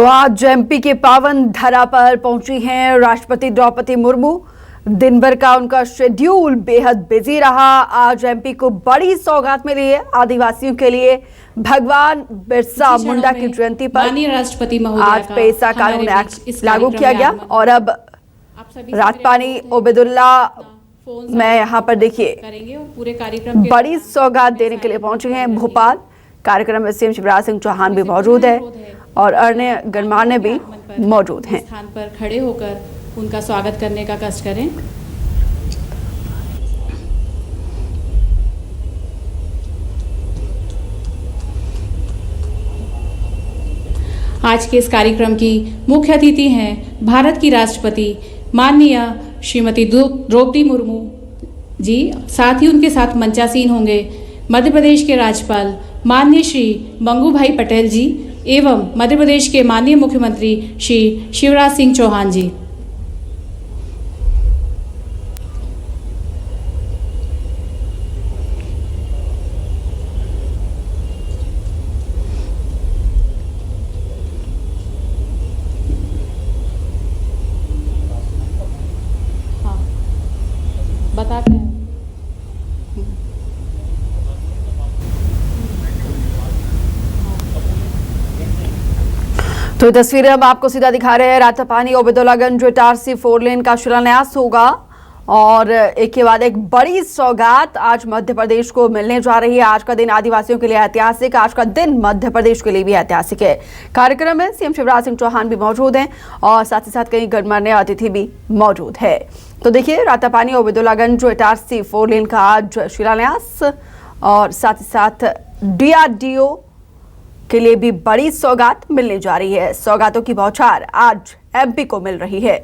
तो आज एमपी के पावन धरा पर पहुंची हैं राष्ट्रपति द्रौपदी मुर्मू। दिन भर का उनका शेड्यूल बेहद बिजी रहा। आज एमपी को बड़ी सौगात मिली है। आदिवासियों के लिए भगवान बिरसा मुंडा की जयंती पर राष्ट्रपति आज पेसा कानून एक्ट लागू किया गया और अब रातपानी ओबेदुल्ला मैं यहाँ पर देखिए पूरे कार्यक्रम बड़ी सौगात देने के लिए पहुंचे हैं भोपाल। कार्यक्रम में सीएम शिवराज सिंह चौहान भी मौजूद है और अन्य गणमान्य भी मौजूद हैं। स्थान पर खड़े होकर उनका स्वागत करने का कष्ट करें। आज के इस कार्यक्रम की मुख्य अतिथि हैं भारत की राष्ट्रपति माननीय श्रीमती द्रौपदी मुर्मू जी। साथ ही उनके साथ मंचासीन होंगे मध्य प्रदेश के राज्यपाल माननीय श्री मंगूभाई पटेल जी एवं मध्य प्रदेश के माननीय मुख्यमंत्री श्री शिवराज सिंह चौहान जी। हाँ, बताते हैं। तो तस्वीरें हम आपको सीधा दिखा रहे हैं। रातापानी ओबेदुल्लागंज इटारसी 4 लेन का शिलान्यास होगा और एक के बाद एक बड़ी सौगात आज मध्य प्रदेश को मिलने जा रही है। आज का दिन आदिवासियों के लिए ऐतिहासिक, आज का दिन मध्य प्रदेश के लिए भी ऐतिहासिक है। कार्यक्रम में सीएम शिवराज सिंह चौहान भी मौजूद हैं और साथ ही साथ कई गणमान्य अतिथि भी मौजूद है। तो देखिए रातापानी ओबेदुल्लागंज इटारसी 4 लेन का आज शिलान्यास और साथ ही साथ DRDO के लिए भी बड़ी सौगात मिलने जा रही है। सौगातों की बौछार आज एमपी को मिल रही है।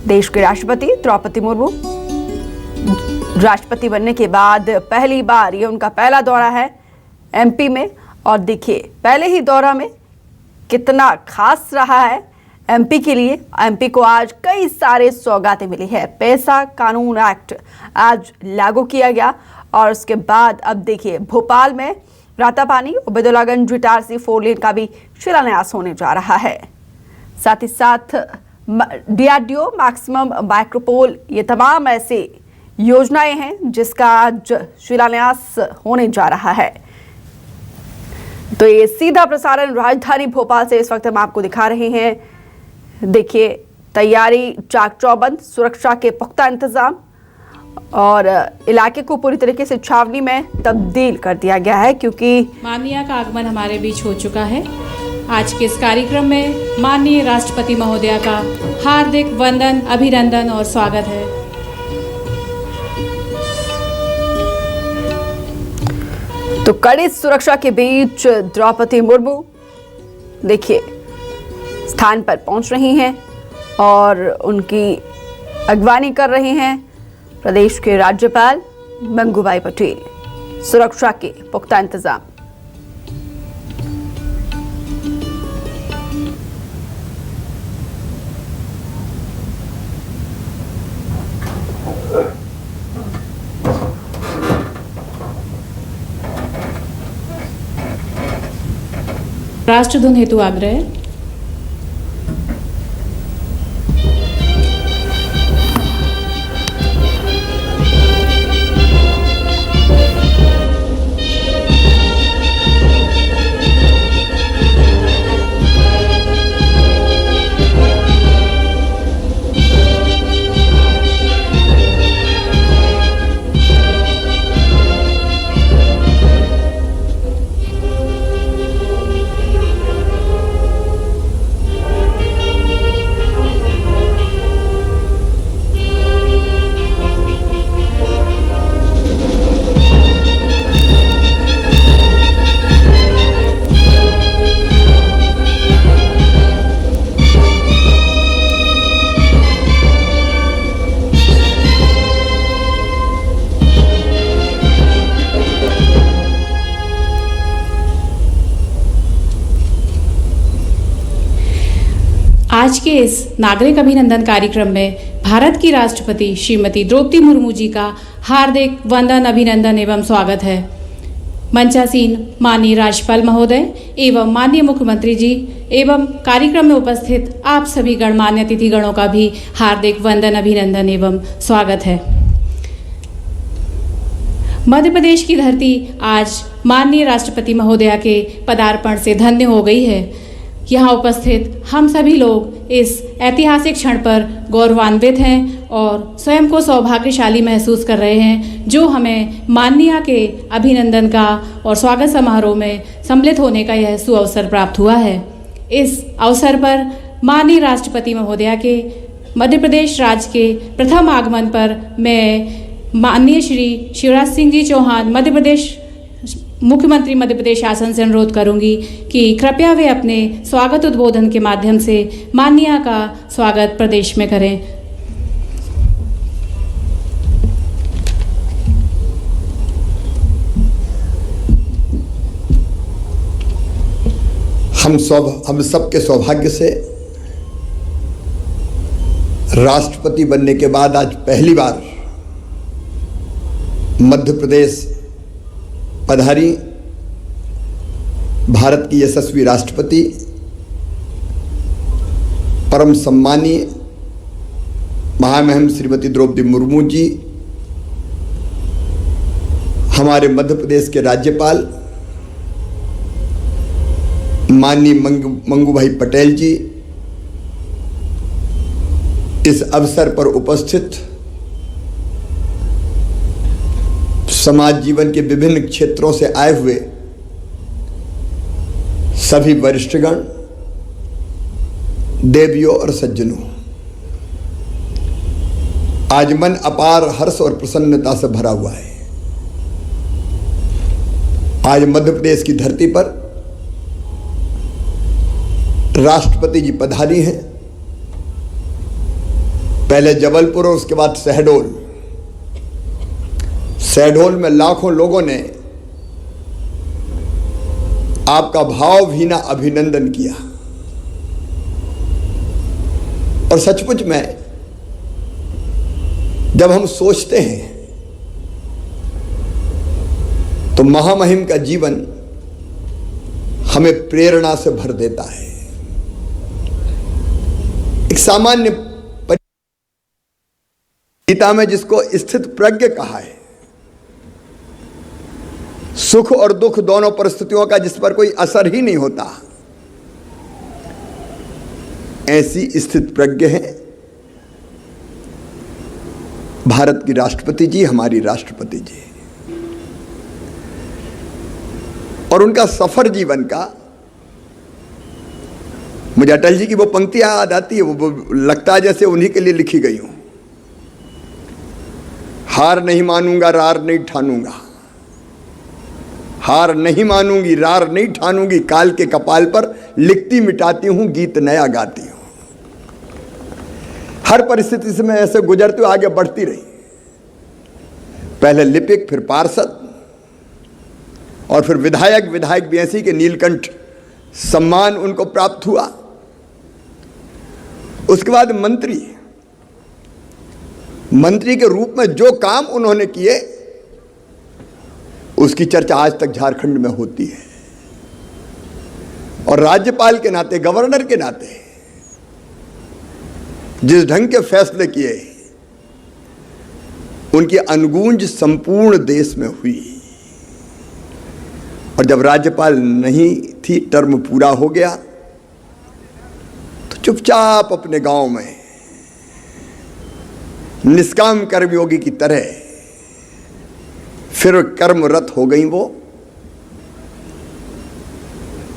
देश के राष्ट्रपति द्रौपदी मुर्मू राष्ट्रपति बनने के बाद पहली बार ये उनका पहला दौरा है एमपी में और देखिए पहले ही दौरा में कितना खास रहा है एमपी के लिए। एमपी को आज कई सारे सौगातें मिली है। पेसा कानून एक्ट आज लागू किया गया और उसके बाद अब देखिए भोपाल में रातापानी ओबेदुल्लागंज इटारसी 4 लेन का भी शिलान्यास होने जा रहा है। साथ ही साथ DRDO मैक्सिमम माइक्रोपोल, ये तमाम ऐसी योजनाएं हैं जिसका आज शिलान्यास होने जा रहा है। तो ये सीधा प्रसारण राजधानी भोपाल से इस वक्त हम आपको दिखा रहे हैं। देखिए तैयारी चाक चौबंद, सुरक्षा के पुख्ता इंतजाम और इलाके को पूरी तरीके से छावनी में तब्दील कर दिया गया है क्योंकि माननीय का आगमन हमारे बीच हो चुका है। आज के इस कार्यक्रम में माननीय राष्ट्रपति महोदया का हार्दिक वंदन, अभिनंदन और स्वागत है। तो कड़ी सुरक्षा के बीच द्रौपदी मुर्मू देखिए स्थान पर पहुंच रही हैं और उनकी अगवानी कर रहे हैं प्रदेश के राज्यपाल मंगूभाई पटेल। सुरक्षा के पुख्ता इंतजाम। राष्ट्रधुन हेतु आग्रह। आज के इस नागरिक अभिनंदन कार्यक्रम में भारत की राष्ट्रपति श्रीमती द्रौपदी मुर्मू जी का हार्दिक वंदन, अभिनंदन एवं स्वागत है। मंचासीन माननीय राज्यपाल महोदय एवं माननीय मुख्यमंत्री जी एवं कार्यक्रम में उपस्थित आप सभी गणमान्य अतिथिगणों का भी हार्दिक वंदन, अभिनंदन एवं स्वागत है। मध्य प्रदेश की धरती आज माननीय राष्ट्रपति महोदया के पदार्पण से धन्य हो गई है। यहाँ उपस्थित हम सभी लोग इस ऐतिहासिक क्षण पर गौरवान्वित हैं और स्वयं को सौभाग्यशाली महसूस कर रहे हैं, जो हमें माननीय के अभिनंदन का और स्वागत समारोह में सम्मिलित होने का यह सुअवसर प्राप्त हुआ है। इस अवसर पर माननीय राष्ट्रपति महोदया के मध्य प्रदेश राज्य के प्रथम आगमन पर मैं माननीय श्री शिवराज सिंह जी चौहान मध्य प्रदेश मुख्यमंत्री मध्य प्रदेश शासन से अनुरोध करूंगी कि कृपया वे अपने स्वागत उद्बोधन के माध्यम से माननीय का स्वागत प्रदेश में करें। हम सबके सौभाग्य से राष्ट्रपति बनने के बाद आज पहली बार मध्य प्रदेश पधारी भारत की यशस्वी राष्ट्रपति परम सम्मानीय महामहिम श्रीमती द्रौपदी मुर्मू जी, हमारे मध्य प्रदेश के राज्यपाल माननीय मंगू भाई पटेल जी, इस अवसर पर उपस्थित समाज जीवन के विभिन्न क्षेत्रों से आए हुए सभी वरिष्ठगण, देवियों और सज्जनों, आज मन अपार हर्ष और प्रसन्नता से भरा हुआ है। आज मध्य प्रदेश की धरती पर राष्ट्रपति जी पधारी हैं। पहले जबलपुर और उसके बाद शहडोल में लाखों लोगों ने आपका भावभीना अभिनंदन किया और सचमुच में जब हम सोचते हैं तो महामहिम का जीवन हमें प्रेरणा से भर देता है। एक सामान्य गीता में जिसको स्थित प्रज्ञ कहा है, सुख और दुख दोनों परिस्थितियों का जिस पर कोई असर ही नहीं होता, ऐसी स्थित प्रज्ञ है भारत की राष्ट्रपति जी, हमारी राष्ट्रपति जी। और उनका सफर जीवन का, मुझे अटल जी की वो पंक्तियां याद आती है, वो लगता है जैसे उन्हीं के लिए लिखी गई हूं। हार नहीं मानूंगा, रार नहीं ठानूंगा, हार नहीं मानूंगी, रार नहीं ठानूंगी, काल के कपाल पर लिखती मिटाती हूं, गीत नया गाती हूं। हर परिस्थिति से मैं ऐसे गुजरते हुए आगे बढ़ती रही। पहले लिपिक, फिर पार्षद और फिर विधायक भी ऐसी के नीलकंठ सम्मान उनको प्राप्त हुआ। उसके बाद मंत्री के रूप में जो काम उन्होंने किए उसकी चर्चा आज तक झारखंड में होती है। और राज्यपाल के नाते, गवर्नर के नाते जिस ढंग के फैसले किए, उनकी अनुगूंज संपूर्ण देश में हुई। और जब राज्यपाल नहीं थी, टर्म पूरा हो गया, तो चुपचाप अपने गांव में निष्काम कर्मयोगी की तरह फिर कर्मरत हो गई वो।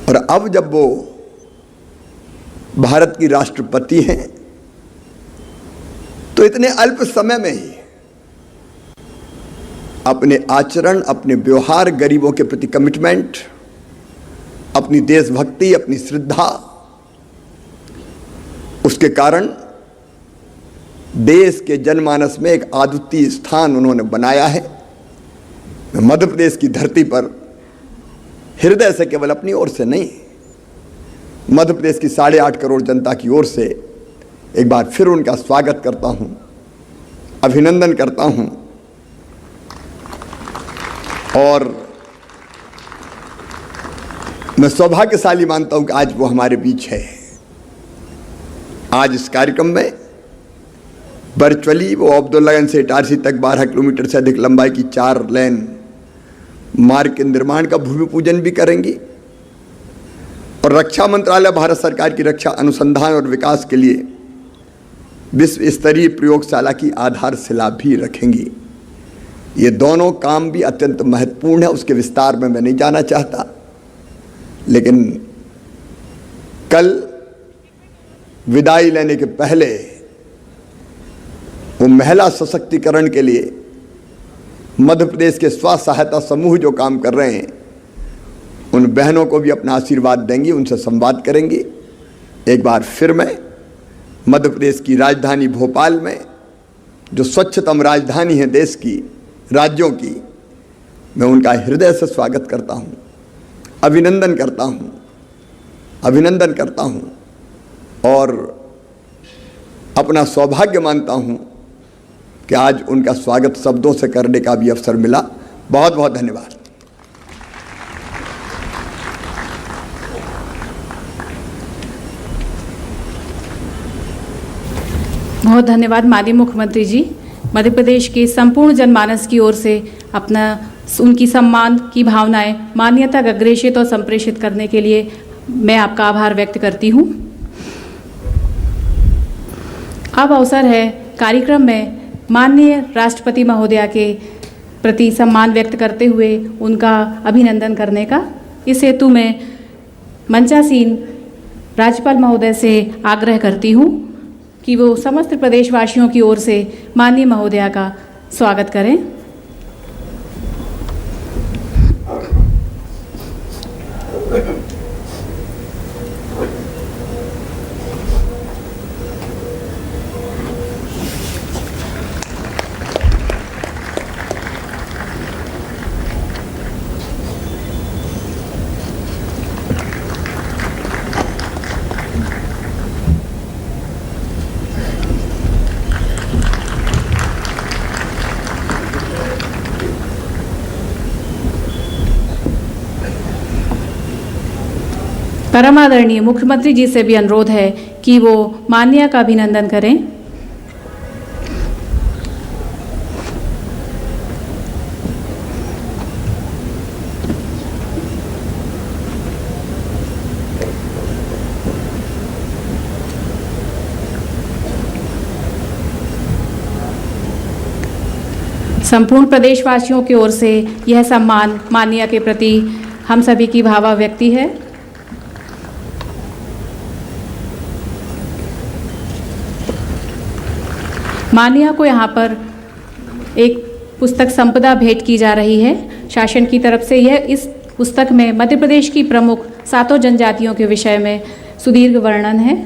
और अब जब वो भारत की राष्ट्रपति हैं, तो इतने अल्प समय में ही अपने आचरण, अपने व्यवहार, गरीबों के प्रति कमिटमेंट, अपनी देशभक्ति, अपनी श्रद्धा, उसके कारण देश के जनमानस में एक अद्वितीय स्थान उन्होंने बनाया है। मैं मध्य प्रदेश की धरती पर हृदय से, केवल अपनी ओर से नहीं, मध्य प्रदेश की 8.5 करोड़ जनता की ओर से एक बार फिर उनका स्वागत करता हूं, अभिनंदन करता हूं। और मैं सौभाग्यशाली मानता हूं कि आज वो हमारे बीच है। आज इस कार्यक्रम में वर्चुअली वो अब्दुल्लागंज से इटारसी तक 12 किलोमीटर से अधिक लंबाई की 4 लेन मार्ग के निर्माण का भूमि पूजन भी करेंगी और रक्षा मंत्रालय भारत सरकार की रक्षा अनुसंधान और विकास के लिए विश्व स्तरीय प्रयोगशाला की आधारशिला भी रखेंगी। ये दोनों काम भी अत्यंत महत्वपूर्ण है, उसके विस्तार में मैं नहीं जाना चाहता, लेकिन कल विदाई लेने के पहले वो महिला सशक्तिकरण के लिए मध्य प्रदेश के स्व सहायता समूह जो काम कर रहे हैं उन बहनों को भी अपना आशीर्वाद देंगी, उनसे संवाद करेंगी। एक बार फिर मैं मध्य प्रदेश की राजधानी भोपाल में जो स्वच्छतम राजधानी है देश की राज्यों की, मैं उनका हृदय से स्वागत करता हूँ, अभिनंदन करता हूँ और अपना सौभाग्य मानता हूँ कि आज उनका स्वागत शब्दों से करने का भी अवसर मिला। बहुत बहुत धन्यवाद। बहुत धन्यवाद माननीय मुख्यमंत्री जी। मध्य प्रदेश के संपूर्ण जनमानस की ओर से अपना उनकी सम्मान की भावनाएं माननीय तक अग्रेषित और संप्रेषित करने के लिए मैं आपका आभार व्यक्त करती हूं। अब अवसर है कार्यक्रम में माननीय राष्ट्रपति महोदया के प्रति सम्मान व्यक्त करते हुए उनका अभिनंदन करने का। इस हेतु मैं मंचासीन राज्यपाल महोदय से आग्रह करती हूं कि वो समस्त प्रदेशवासियों की ओर से माननीय महोदया का स्वागत करें। परम आदरणीय मुख्यमंत्री जी से भी अनुरोध है कि वो माननीय का अभिनंदन करें। संपूर्ण प्रदेशवासियों की ओर से यह सम्मान माननीय के प्रति हम सभी की भावाव्यक्ति है। माननीय को यहाँ पर एक पुस्तक संपदा भेंट की जा रही है शासन की तरफ से। यह इस पुस्तक में मध्य प्रदेश की प्रमुख 7 जनजातियों के विषय में सुदीर्घ वर्णन है।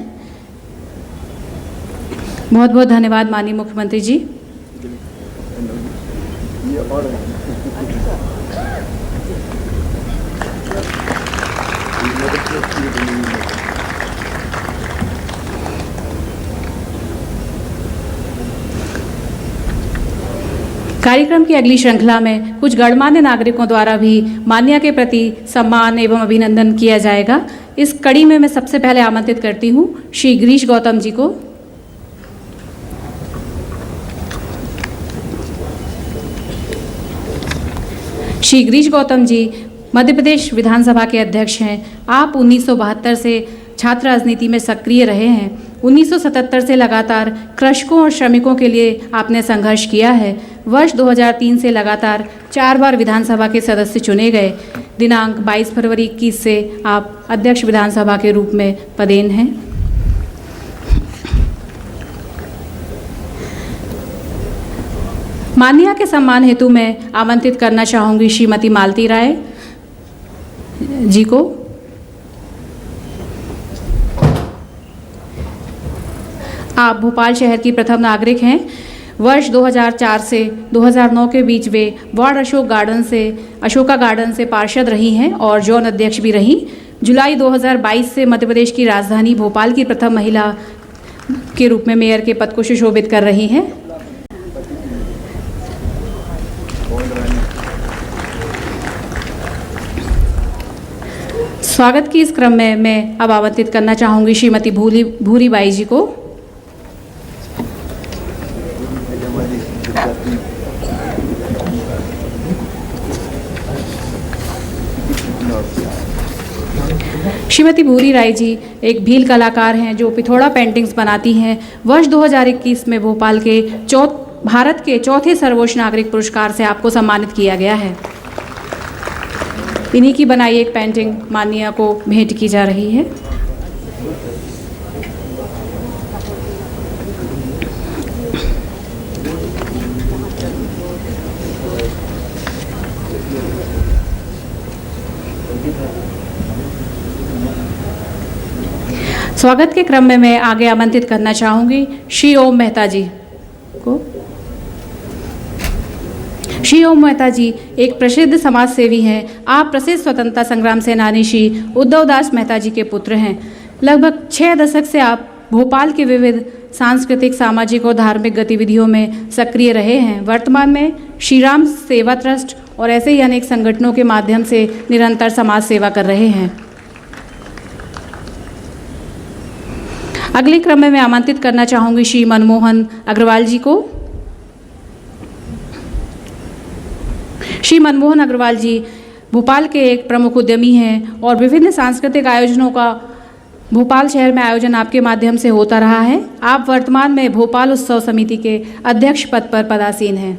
बहुत बहुत धन्यवाद माननीय मुख्यमंत्री जी। कार्यक्रम की अगली श्रृंखला में कुछ गणमान्य नागरिकों द्वारा भी माननीय के प्रति सम्मान एवं अभिनंदन किया जाएगा। इस कड़ी में मैं सबसे पहले आमंत्रित करती हूँ श्री गिरीश गौतम जी को। श्री गिरीश गौतम जी मध्य प्रदेश विधानसभा के अध्यक्ष हैं। आप 1972 से छात्र राजनीति में सक्रिय रहे हैं। 1977 से लगातार कृषकों और श्रमिकों के लिए आपने संघर्ष किया है। वर्ष 2003 से लगातार 4 बार विधानसभा के सदस्य चुने गए। दिनांक 22 फरवरी 21 से आप अध्यक्ष विधानसभा के रूप में पदेन हैं। माननीय के सम्मान हेतु मैं आमंत्रित करना चाहूँगी श्रीमती मालती राय जी को। आप भोपाल शहर की प्रथम नागरिक हैं। वर्ष 2004 से 2009 के बीच वे वार्ड अशोका गार्डन से पार्षद रही हैं और जोन अध्यक्ष भी रहीं। जुलाई 2022 से मध्य प्रदेश की राजधानी भोपाल की प्रथम महिला के रूप में मेयर के पद को सुशोभित कर रही हैं। स्वागत की इस क्रम में मैं अब आमंत्रित करना चाहूंगी श्रीमती भूरी बाई जी को। श्रीमती भूरी राय जी एक भील कलाकार हैं जो पिथौड़ा पेंटिंग्स बनाती हैं। वर्ष 2021 में भोपाल के भारत के चौथे सर्वोच्च नागरिक पुरस्कार से आपको सम्मानित किया गया है। इन्हीं की बनाई एक पेंटिंग माननीय को भेंट की जा रही है। स्वागत के क्रम में मैं आगे आमंत्रित करना चाहूंगी श्री ओम मेहता जी को। श्री ओम मेहता जी एक प्रसिद्ध समाज सेवी हैं। आप प्रसिद्ध स्वतंत्रता संग्राम सेनानी श्री उद्धव दास मेहता जी के पुत्र हैं। लगभग 6 दशक से आप भोपाल के विविध सांस्कृतिक, सामाजिक और धार्मिक गतिविधियों में सक्रिय रहे हैं। वर्तमान में श्री राम सेवा ट्रस्ट और ऐसे ही अनेक संगठनों के माध्यम से निरंतर समाज सेवा कर रहे हैं। अगले क्रम में मैं आमंत्रित करना चाहूंगी श्री मनमोहन अग्रवाल जी को। श्री मनमोहन अग्रवाल जी भोपाल के एक प्रमुख उद्यमी हैं और विभिन्न सांस्कृतिक आयोजनों का भोपाल शहर में आयोजन आपके माध्यम से होता रहा है। आप वर्तमान में भोपाल उत्सव समिति के अध्यक्ष पद पर पदासीन हैं।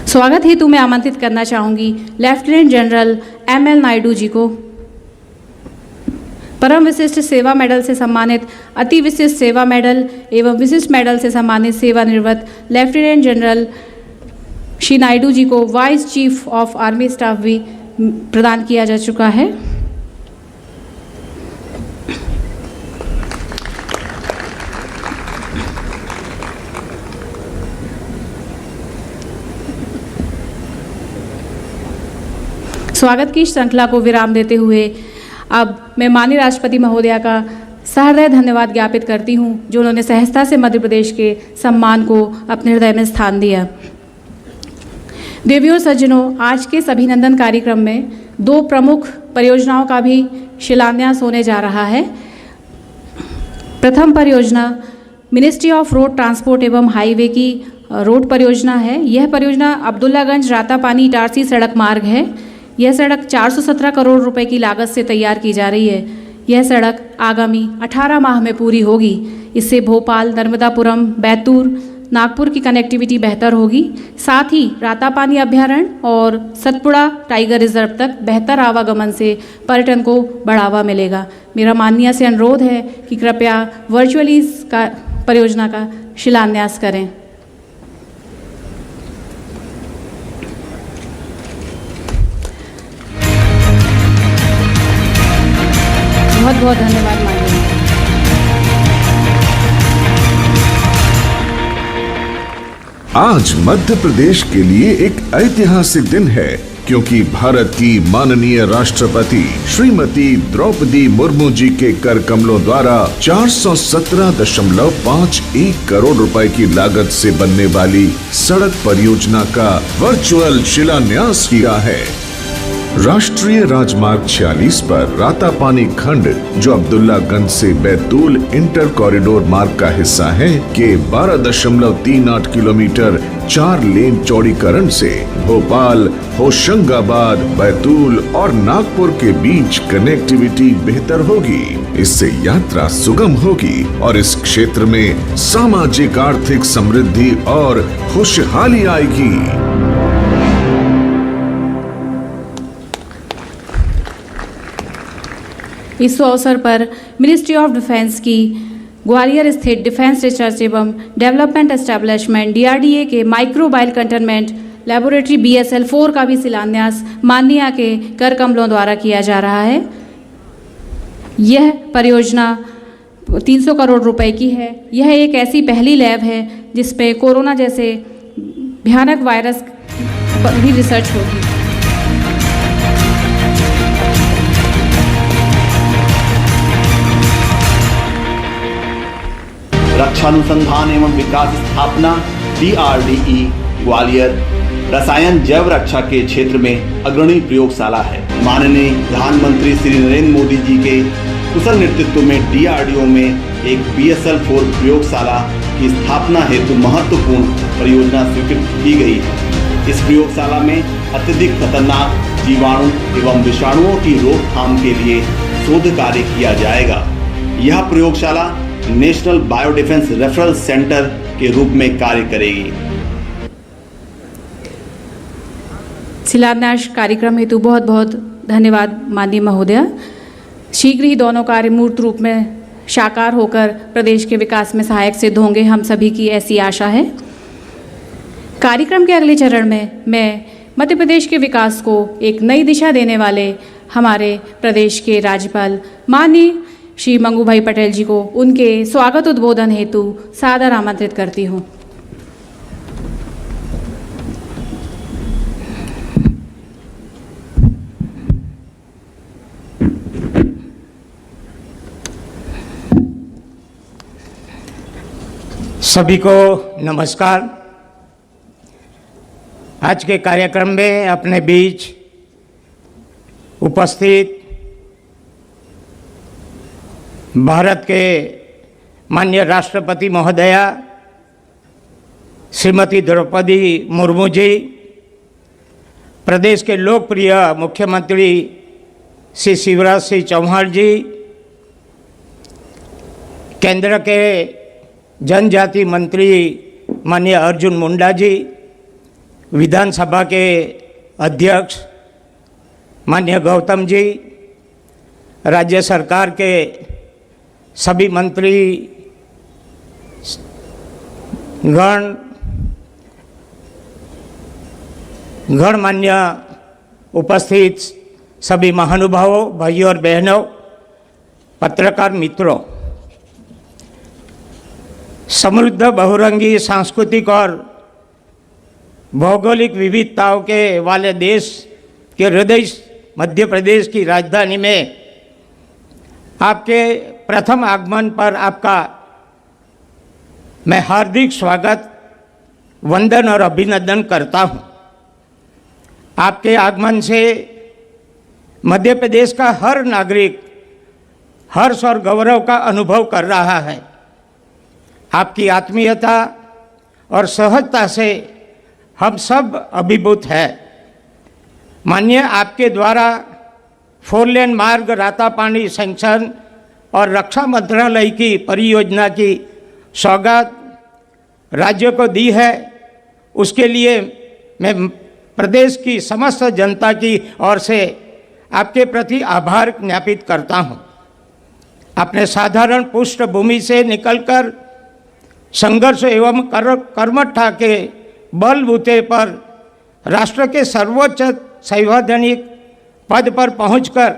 स्वागत हेतु मैं आमंत्रित करना चाहूंगी lieutenant general ML Naidu ji को। परम विशिष्ट सेवा मेडल से सम्मानित, अति विशिष्ट सेवा मेडल एवं विशिष्ट मेडल से सम्मानित सेवानिवृत्त लेफ्टिनेंट जनरल श्री नायडू जी को vice chief of army staff भी प्रदान किया जा चुका है। स्वागत की श्रृंखला को विराम देते हुए अब मैं माननीय राष्ट्रपति महोदया का सहृदय धन्यवाद ज्ञापित करती हूं, जो उन्होंने सहजता से मध्य प्रदेश के सम्मान को अपने हृदय में स्थान दिया। देवियों और सज्जनों, आज के इस अभिनंदन कार्यक्रम में 2 प्रमुख परियोजनाओं का भी शिलान्यास होने जा रहा है। प्रथम परियोजना मिनिस्ट्री ऑफ रोड ट्रांसपोर्ट एवं हाईवे की रोड परियोजना है। यह परियोजना अब्दुल्लागंज रातापानी इटारसी सड़क मार्ग है। यह सड़क 417 करोड़ रुपए की लागत से तैयार की जा रही है। यह सड़क आगामी 18 माह में पूरी होगी। इससे भोपाल, नर्मदापुरम, बैतूल, नागपुर की कनेक्टिविटी बेहतर होगी। साथ ही रातापानी अभ्यारण्य और सतपुड़ा टाइगर रिजर्व तक बेहतर आवागमन से पर्यटन को बढ़ावा मिलेगा। मेरा माननीय से अनुरोध है कि कृपया वर्चुअली इस परियोजना का शिलान्यास करें। बहुत बहुत धन्यवाद माननीय। आज मध्य प्रदेश के लिए एक ऐतिहासिक दिन है, क्योंकि भारत की माननीय राष्ट्रपति श्रीमती द्रौपदी मुर्मू जी के कर कमलों द्वारा 417.51 करोड़ रुपए की लागत से बनने वाली सड़क परियोजना का वर्चुअल शिलान्यास किया है। राष्ट्रीय राजमार्ग 46 पर रातापानी खंड, जो अब्दुल्लागंज से बैतूल इंटर कॉरिडोर मार्ग का हिस्सा है, के 12.38 किलोमीटर 4 लेन चौड़ीकरण से भोपाल, होशंगाबाद, बैतूल और नागपुर के बीच कनेक्टिविटी बेहतर होगी। इससे यात्रा सुगम होगी और इस क्षेत्र में सामाजिक आर्थिक समृद्धि और खुशहाली आएगी। इस अवसर पर मिनिस्ट्री ऑफ डिफेंस की ग्वालियर स्थित डिफेंस रिसर्च एवं डेवलपमेंट एस्टेब्लिशमेंट DRDA के माइक्रोबाइल कंटेनमेंट लेबोरेटरी BSL-4 का भी शिलान्यास माननीय के कर कमलों द्वारा किया जा रहा है। यह परियोजना 300 करोड़ रुपए की है। यह एक ऐसी पहली लैब है जिस पे कोरोना जैसे भयानक वायरस पर भी रिसर्च होगी। रक्षा अनुसंधान एवं विकास स्थापना DRDE ग्वालियर रसायन जैव रक्षा के क्षेत्र में अग्रणी प्रयोगशाला है। माननीय प्रधानमंत्री श्री नरेंद्र मोदी जी के कुशल नेतृत्व में DRDO में एक BSL-4 प्रयोगशाला की स्थापना हेतु महत्वपूर्ण परियोजना स्वीकृत की गई है। इस प्रयोगशाला में अत्यधिक खतरनाक जीवाणु एवं विषाणुओं की रोकथाम के लिए शोध कार्य किया जाएगा। यह प्रयोगशाला नेशनल बायोडिफेंस रेफरल सेंटर के रूप में कार्य करेगी। शिलान्यास कार्यक्रम हेतु बहुत बहुत धन्यवाद माननीय महोदय। शीघ्र ही दोनों कार्य मूर्त रूप में साकार होकर प्रदेश के विकास में सहायक सिद्ध होंगे, हम सभी की ऐसी आशा है। कार्यक्रम के अगले चरण में मैं मध्य प्रदेश के विकास को एक नई दिशा देने वाले हमारे प्रदेश के राज्यपाल माननीय श्री मंगू भाई पटेल जी को उनके स्वागत उद्बोधन हेतु सादर आमंत्रित करती हूँ। सभी को नमस्कार। आज के कार्यक्रम में अपने बीच उपस्थित भारत के माननीय राष्ट्रपति महोदया श्रीमती द्रौपदी मुर्मू जी, प्रदेश के लोकप्रिय मुख्यमंत्री श्री शिवराज सिंह चौहान जी, केंद्र के जनजाति मंत्री माननीय अर्जुन मुंडा जी, विधानसभा के अध्यक्ष माननीय गौतम जी, राज्य सरकार के सभी मंत्री गणमान्य उपस्थित सभी महानुभावों, भाइयों और बहनों, पत्रकार मित्रों, समृद्ध बहुरंगी सांस्कृतिक और भौगोलिक विविधताओं के वाले देश के हृदय मध्य प्रदेश की राजधानी में आपके प्रथम आगमन पर आपका मैं हार्दिक स्वागत, वंदन और अभिनंदन करता हूं। आपके आगमन से मध्य प्रदेश का हर नागरिक हर्ष और गौरव का अनुभव कर रहा है। आपकी आत्मीयता और सहजता से हम सब अभिभूत है। माननीय, आपके द्वारा 4 लेन मार्ग रातापानी सेंक्शन और रक्षा मंत्रालय की परियोजना की सौगात राज्य को दी है, उसके लिए मैं प्रदेश की समस्त जनता की ओर से आपके प्रति आभार ज्ञापित करता हूं। अपने साधारण पृष्ठभूमि से निकलकर संघर्ष एवं कर्मठता के बलबूते पर राष्ट्र के सर्वोच्च संवैधानिक पद पर पहुंचकर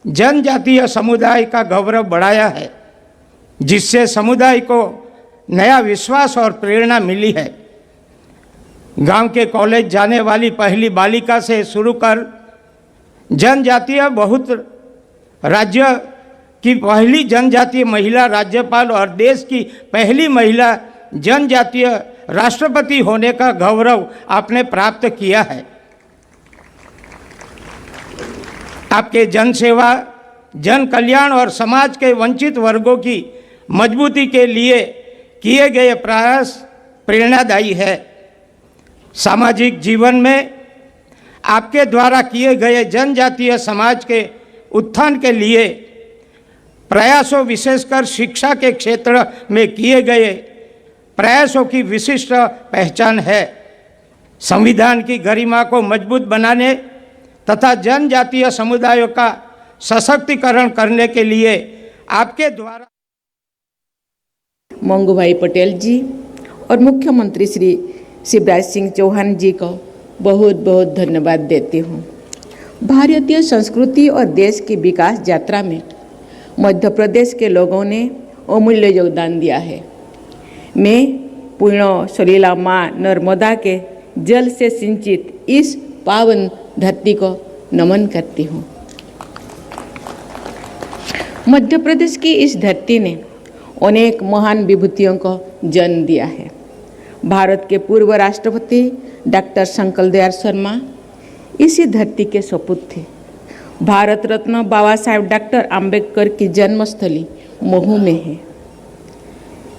जनजातीय समुदाय का गौरव बढ़ाया है, जिससे समुदाय को नया विश्वास और प्रेरणा मिली है। गांव के कॉलेज जाने वाली पहली बालिका से शुरू कर जनजातीय बहुत राज्य की पहली जनजातीय महिला राज्यपाल और देश की पहली महिला जनजातीय राष्ट्रपति होने का गौरव आपने प्राप्त किया है। आपके जनसेवा, जन कल्याण और समाज के वंचित वर्गों की मजबूती के लिए किए गए प्रयास प्रेरणादायी है। सामाजिक जीवन में आपके द्वारा किए गए जनजातीय समाज के उत्थान के लिए प्रयासों, विशेषकर शिक्षा के क्षेत्र में किए गए प्रयासों की विशिष्ट पहचान है। संविधान की गरिमा को मजबूत बनाने तथा जनजातीय समुदायों का सशक्तिकरण करने के लिए आपके द्वारा मंगू भाई पटेल जी और मुख्यमंत्री श्री शिवराज सिंह चौहान जी को बहुत बहुत धन्यवाद देती हूँ। भारतीय संस्कृति और देश की विकास यात्रा में मध्य प्रदेश के लोगों ने अमूल्य योगदान दिया है। मैं पुण्य सलीला माँ नर्मदा के जल से सिंचित इस पावन धरती को नमन करती हूँ। मध्य प्रदेश की इस धरती ने अनेक महान विभूतियों को जन्म दिया है। भारत के पूर्व राष्ट्रपति डॉक्टर शंकर दयाल शर्मा इसी धरती के सपूत थे। भारत रत्न बाबा साहेब डॉक्टर आम्बेडकर की जन्मस्थली महू में है।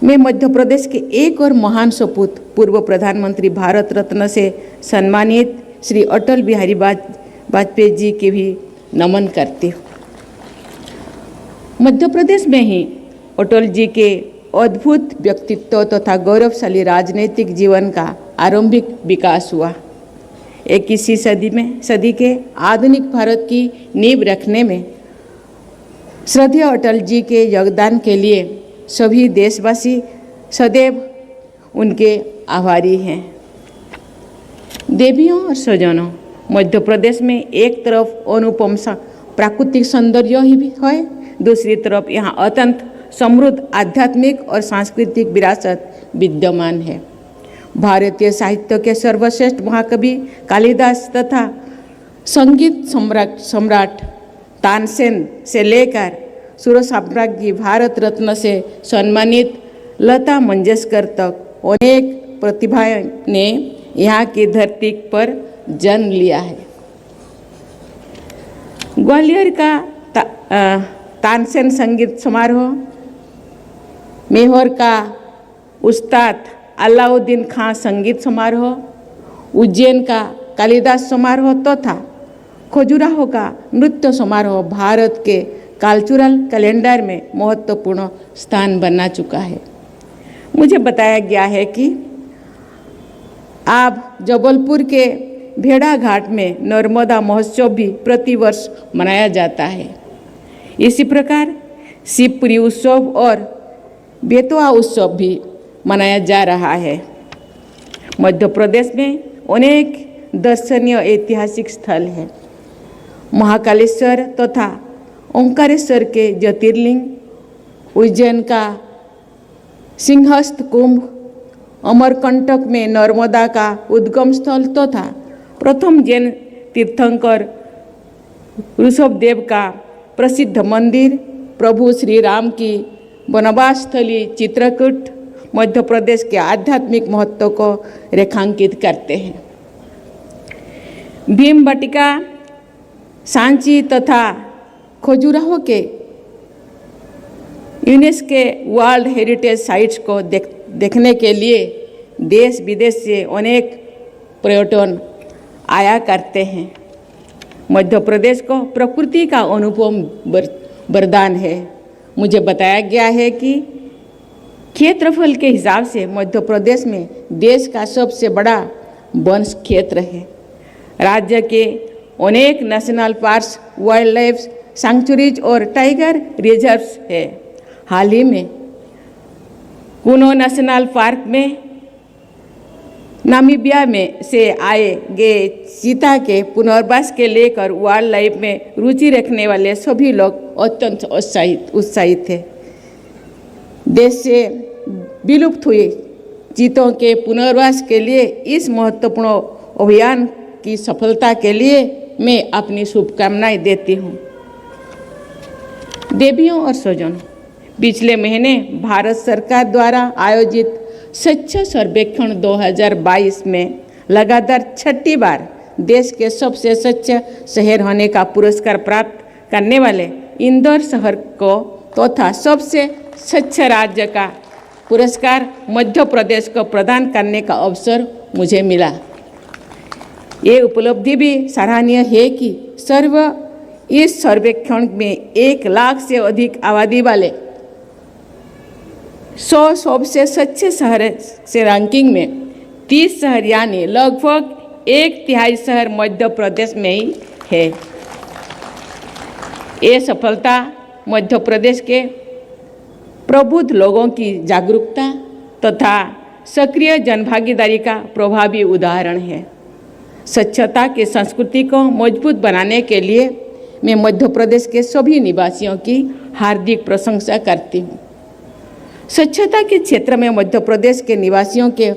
मैं मध्य प्रदेश के एक और महान सपूत पूर्व प्रधानमंत्री भारत रत्न से सम्मानित श्री अटल बिहारी वाजपेयी जी के भी नमन करती हूँ। मध्य प्रदेश में ही अटल जी के अद्भुत व्यक्तित्व तथा गौरवशाली राजनीतिक जीवन का आरंभिक विकास हुआ। 21वीं सदी के आधुनिक भारत की नींव रखने में श्रद्धेय अटल जी के योगदान के लिए सभी देशवासी सदैव उनके आभारी हैं। देवियों और स्वजनों, मध्य प्रदेश में एक तरफ अनुपम प्राकृतिक सौंदर्य ही भी है, दूसरी तरफ यहाँ अत्यंत समृद्ध आध्यात्मिक और सांस्कृतिक विरासत विद्यमान है। भारतीय साहित्य के सर्वश्रेष्ठ महाकवि कालिदास तथा संगीत सम्राट तानसेन से लेकर सुर साम्राज्ञी भारत रत्न से सम्मानित लता मंगेशकर तक अनेक प्रतिभाओं ने यहाँ की धरती पर जन्म लिया है। ग्वालियर का तानसेन संगीत समारोह, मेहर का उस्ताद अलाउद्दीन खां संगीत समारोह, उज्जैन का कालिदास समारोह तथा खजुराहो का नृत्य समारोह भारत के कल्चरल कैलेंडर में महत्वपूर्ण स्थान बना चुका है। मुझे बताया गया है कि अब जबलपुर के भेड़ा घाट में नर्मदा महोत्सव भी प्रतिवर्ष मनाया जाता है। इसी प्रकार शिवपुरी उत्सव और बेतवा उत्सव भी मनाया जा रहा है। मध्य प्रदेश में अनेक दर्शनीय ऐतिहासिक स्थल हैं। महाकालेश्वर तथा ओंकारेश्वर के ज्योतिर्लिंग, उज्जैन का सिंहस्थ कुंभ, अमरकंटक में नर्मदा का उद्गम स्थल तथा प्रथम जैन तीर्थंकर ऋषभदेव का प्रसिद्ध मंदिर, प्रभु श्री राम की वनवास स्थली चित्रकूट मध्य प्रदेश के आध्यात्मिक महत्व को रेखांकित करते हैं। भीमबटिका, सांची तथा खजुराहो के यूनेस्को वर्ल्ड हेरिटेज साइट्स को देखने के लिए देश विदेश से अनेक पर्यटन आया करते हैं। मध्य प्रदेश को प्रकृति का अनुपम वरदान है। मुझे बताया गया है कि क्षेत्रफल के हिसाब से मध्य प्रदेश में देश का सबसे बड़ा वन क्षेत्र है। राज्य के अनेक national parks, wild life sanctuaries और टाइगर रिजर्व्स है। हाल ही में कुनो नेशनल पार्क में नामीबिया में से आए गए चीता के पुनर्वास के लेकर वाइल्ड लाइफ में रुचि रखने वाले सभी लोग अत्यंत उत्साहित थे। देश से विलुप्त हुए चीतों के पुनर्वास के लिए इस महत्वपूर्ण अभियान की सफलता के लिए मैं अपनी शुभकामनाएं देती हूँ। देवियों और स्वजनों, पिछले महीने भारत सरकार द्वारा आयोजित स्वच्छ सर्वेक्षण 2022 में लगातार छठी बार देश के सबसे स्वच्छ शहर होने का पुरस्कार प्राप्त करने वाले इंदौर शहर को तथा सबसे स्वच्छ राज्य का पुरस्कार मध्य प्रदेश को प्रदान करने का अवसर मुझे मिला। ये उपलब्धि भी सराहनीय है कि इस सर्वेक्षण में 1 लाख से अधिक आबादी वाले 100 सबसे स्वच्छ शहर से रैंकिंग में 30 शहर यानी लगभग 1/3 शहर मध्य प्रदेश में ही है। ये सफलता मध्य प्रदेश के प्रबुद्ध लोगों की जागरूकता तथा सक्रिय जनभागीदारी का प्रभावी उदाहरण है। स्वच्छता की संस्कृति को मजबूत बनाने के लिए मैं मध्य प्रदेश के सभी निवासियों की हार्दिक प्रशंसा करती हूँ। स्वच्छता के क्षेत्र में मध्य प्रदेश के निवासियों के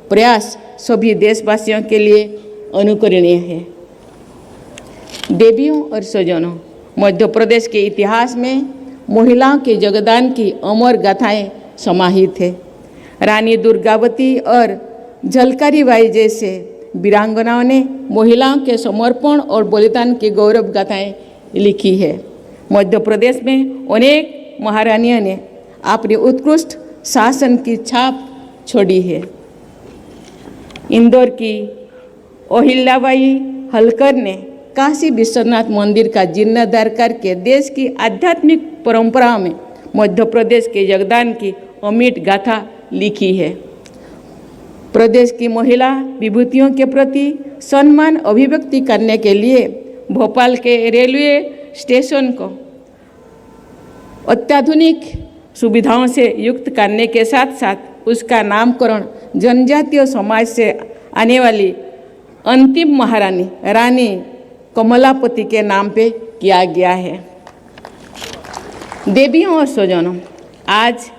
प्रयास सभी देशवासियों के लिए अनुकरणीय है। देवियों और स्वजनों, मध्य प्रदेश के इतिहास में महिलाओं के योगदान की अमर गाथाएं समाहित है। रानी दुर्गावती और झलकारी बाई जैसे वीरांगनाओं ने महिलाओं के समर्पण और बलिदान की गौरव गाथाएं लिखी है। मध्य प्रदेश में अनेक महारानियों ने अपनी उत्कृष्ट शासन की छाप छोड़ी है। इंदौर की अहिल्याबाई हलकर ने काशी विश्वनाथ मंदिर का जीर्णोद्धार करके देश की आध्यात्मिक परंपराओं में मध्य प्रदेश के योगदान की अमिट गाथा लिखी है। प्रदेश की महिला विभूतियों के प्रति सम्मान अभिव्यक्ति करने के लिए भोपाल के रेलवे स्टेशन को अत्याधुनिक सुविधाओं से युक्त करने के साथ साथ उसका नामकरण जनजातीय समाज से आने वाली अंतिम महारानी रानी कमलापति के नाम पे किया गया है। देवियों और स्वजनों, आज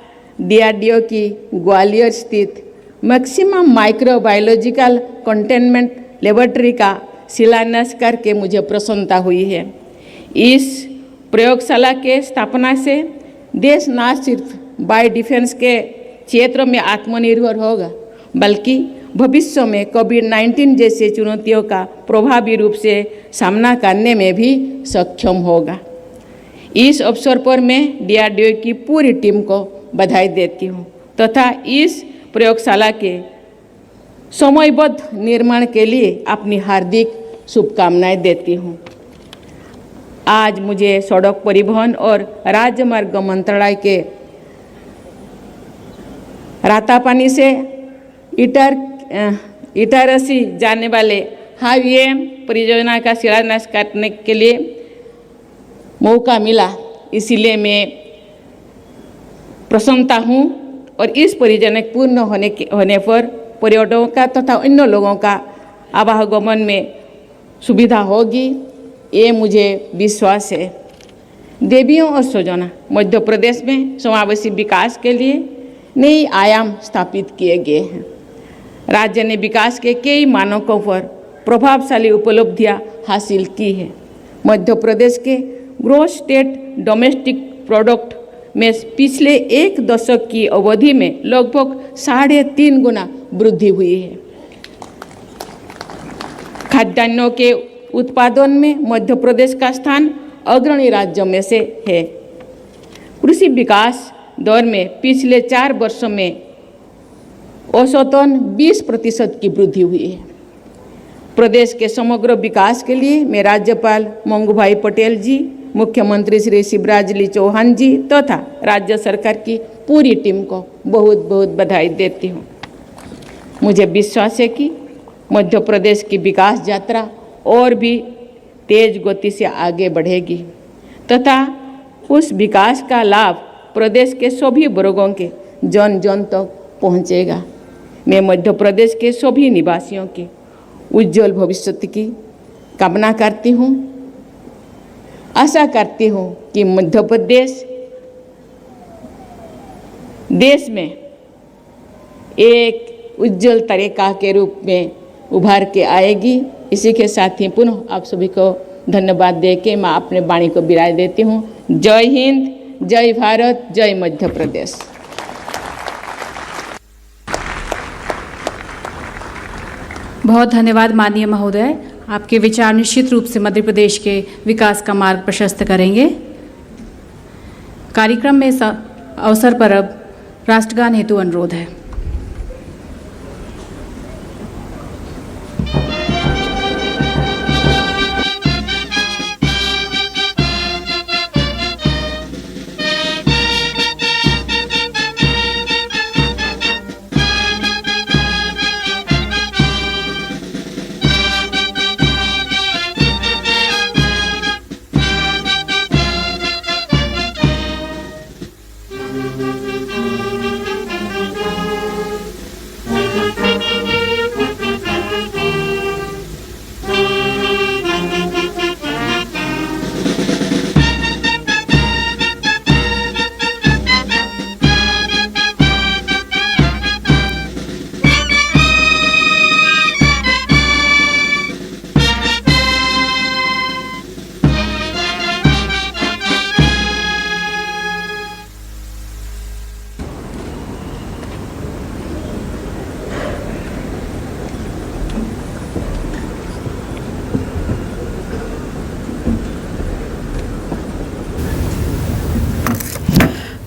DRDO की ग्वालियर स्थित मैक्सिमम माइक्रोबायोलॉजिकल कंटेनमेंट लेबोरेटरी का शिलान्यास करके मुझे प्रसन्नता हुई है। इस प्रयोगशाला के स्थापना से देश न सिर्फ बायो डिफेंस के क्षेत्र में आत्मनिर्भर होगा, बल्कि भविष्य में कोविड-19 जैसे चुनौतियों का प्रभावी रूप से सामना करने में भी सक्षम होगा। इस अवसर पर मैं DRDO की पूरी टीम को बधाई देती हूँ तथा इस प्रयोगशाला के समयबद्ध निर्माण के लिए अपनी हार्दिक शुभकामनाएं देती हूँ। आज मुझे सड़क परिवहन और राजमार्ग मंत्रालय के रातापानी से इटारसी जाने वाले हाईवे परियोजना का शिलान्यास करने के लिए मौका मिला, इसीलिए मैं प्रसन्नता हूँ और इस परियोजना पूर्ण होने पर पर्यटकों का तथा अन्य लोगों का आवागमन में सुविधा होगी, ये मुझे विश्वास है। देवियों और स्वजनों, मध्य प्रदेश में समावेशी विकास के लिए नई आयाम स्थापित किए गए हैं। राज्य ने विकास के कई मानकों पर प्रभावशाली उपलब्धियां हासिल की है। मध्य प्रदेश के ग्रोस स्टेट डोमेस्टिक प्रोडक्ट में पिछले एक दशक की अवधि में लगभग 3.5 गुना वृद्धि हुई है। खाद्यान्नों के उत्पादन में मध्य प्रदेश का स्थान अग्रणी राज्यों में से है। कृषि विकास दर में पिछले 4 वर्षों में औसतन 20% की वृद्धि हुई है। प्रदेश के समग्र विकास के लिए मैं राज्यपाल मंगूभाई पटेल जी, मुख्यमंत्री श्री शिवराज जी चौहान जी तथा राज्य सरकार की पूरी टीम को बहुत बहुत बधाई देती हूँ। मुझे विश्वास है कि मध्य प्रदेश की विकास यात्रा और भी तेज गति से आगे बढ़ेगी तथा उस विकास का लाभ प्रदेश के सभी वर्गों के जन जन तक पहुँचेगा। मैं मध्य प्रदेश के सभी निवासियों के उज्जवल भविष्य की कामना करती हूँ। आशा करती हूँ कि मध्य प्रदेश देश में एक उज्जवल तारिका के रूप में उभार के आएगी। इसी के साथ ही पुनः आप सभी को धन्यवाद दे के मैं अपने वाणी को विराय देती हूँ। जय हिंद, जय भारत, जय मध्य प्रदेश। बहुत धन्यवाद माननीय महोदय, आपके विचार निश्चित रूप से मध्य प्रदेश के विकास का मार्ग प्रशस्त करेंगे। कार्यक्रम में इस अवसर पर अब राष्ट्रगान हेतु अनुरोध है।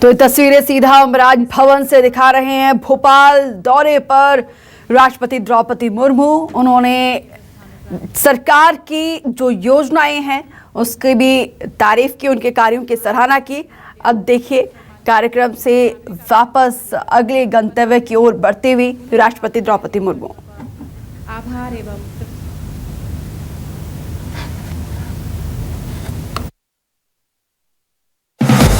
तो ये तस्वीरें सीधा हम राजभवन से दिखा रहे हैं। भोपाल दौरे पर राष्ट्रपति द्रौपदी मुर्मू, उन्होंने सरकार की जो योजनाएं हैं उसकी भी तारीफ की, उनके कार्यों की सराहना की। अब देखिए कार्यक्रम से वापस अगले गंतव्य की ओर बढ़ते हुए राष्ट्रपति द्रौपदी मुर्मू। आभार एवं